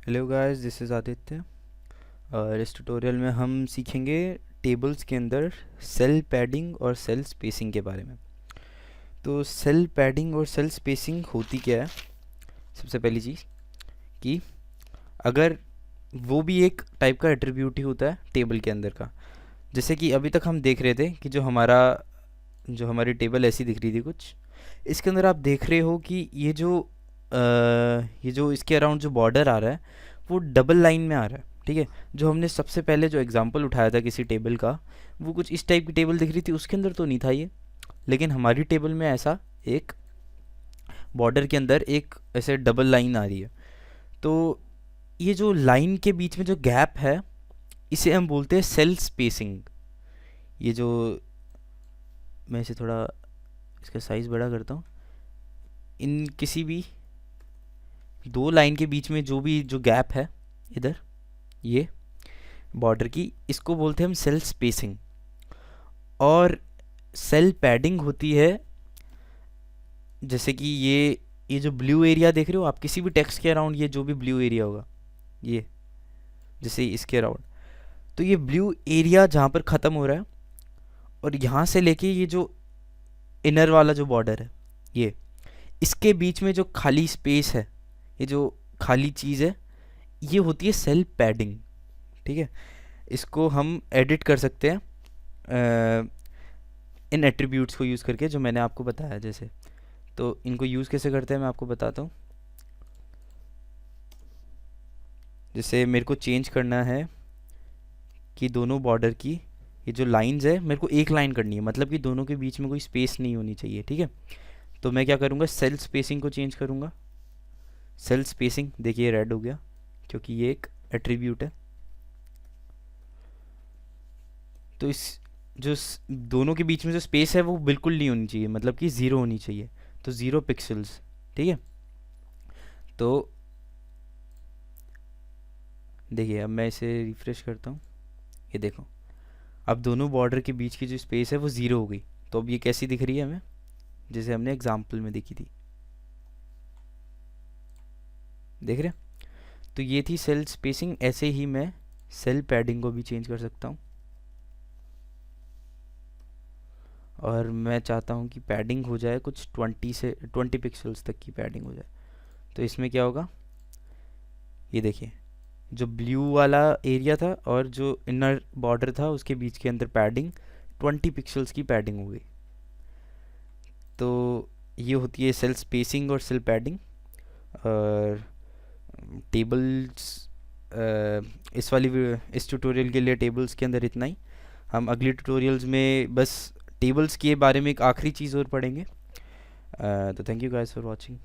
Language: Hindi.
Hello guys, this is Aditya. और इस ट्यूटोरियल में हम सीखेंगे टेबल्स के अंदर सेल पैडिंग और सेल स्पेसिंग के बारे में। तो सेल पैडिंग और सेल स्पेसिंग होती क्या है? सबसे पहली चीज़ कि अगर वो भी एक टाइप का एट्रीब्यूट ही होता है टेबल के अंदर का। जैसे कि अभी तक हम देख रहे थे कि जो हमारी टेबल ऐसी दिख रही थी कुछ, इसके अंदर आप देख रहे हो कि ये जो इसके अराउंड जो बॉर्डर आ रहा है वो डबल लाइन में आ रहा है। ठीक है, जो हमने सबसे पहले जो एग्जांपल उठाया था किसी टेबल का, वो कुछ इस टाइप की टेबल दिख रही थी, उसके अंदर तो नहीं था ये। लेकिन हमारी टेबल में ऐसा एक बॉर्डर के अंदर एक ऐसे डबल लाइन आ रही है। तो ये जो लाइन के बीच में जो गैप है, इसे हम बोलते हैं सेल स्पेसिंग। ये जो मैं इसे थोड़ा इसका साइज़ बड़ा करता हूँ। इन किसी भी दो लाइन के बीच में जो गैप है इधर, ये बॉर्डर की, इसको बोलते हैं हम सेल स्पेसिंग। और सेल पैडिंग होती है, जैसे कि ये जो ब्लू एरिया देख रहे हो आप किसी भी टेक्स्ट के अराउंड, ये जो भी ब्लू एरिया होगा, ये जैसे इसके अराउंड, तो ये ब्लू एरिया जहाँ पर ख़त्म हो रहा है और यहाँ से लेके ये जो इनर वाला जो बॉर्डर है, ये इसके बीच में जो खाली स्पेस है, ये जो खाली चीज़ है, ये होती है सेल पैडिंग। ठीक है, इसको हम एडिट कर सकते हैं इन एट्रीब्यूट्स को यूज़ करके, जो मैंने आपको बताया। जैसे तो इनको यूज़ कैसे करते हैं मैं आपको बताता हूँ। जैसे मेरे को चेंज करना है कि दोनों बॉर्डर की ये जो लाइंस है, मेरे को एक लाइन करनी है, मतलब कि दोनों के बीच में कोई स्पेस नहीं होनी चाहिए। ठीक है, तो मैं क्या करूँगा, सेल स्पेसिंग को चेंज करूँगा। सेल स्पेसिंग देखिए रेड हो गया, क्योंकि ये एक एट्रीब्यूट है। तो दोनों के बीच में जो स्पेस है वो बिल्कुल नहीं होनी चाहिए, मतलब कि ज़ीरो होनी चाहिए, तो 0 पिक्सल्स। ठीक है, तो देखिए अब मैं इसे रिफ्रेश करता हूँ, ये देखो अब दोनों बॉर्डर के बीच की जो स्पेस है वो ज़ीरो हो गई। तो अब ये कैसी दिख रही है हमें, जैसे हमने एग्जाम्पल में देखी थी, देख रहे हैं? तो ये थी सेल स्पेसिंग। ऐसे ही मैं सेल पैडिंग को भी चेंज कर सकता हूँ, और मैं चाहता हूँ कि पैडिंग हो जाए कुछ 20 पिक्सल्स तक की पैडिंग हो जाए। तो इसमें क्या होगा, ये देखिए जो ब्लू वाला एरिया था और जो इनर बॉर्डर था उसके बीच के अंदर पैडिंग 20 पिक्सल्स की पैडिंग हो गई। तो ये होती है सेल स्पेसिंग और सेल पैडिंग। और टेबल्स, इस ट्यूटोरियल के लिए टेबल्स के अंदर इतना ही। हम अगले ट्यूटोरियल्स में बस टेबल्स के बारे में एक आखिरी चीज़ और पढ़ेंगे। तो thank you guys for watching.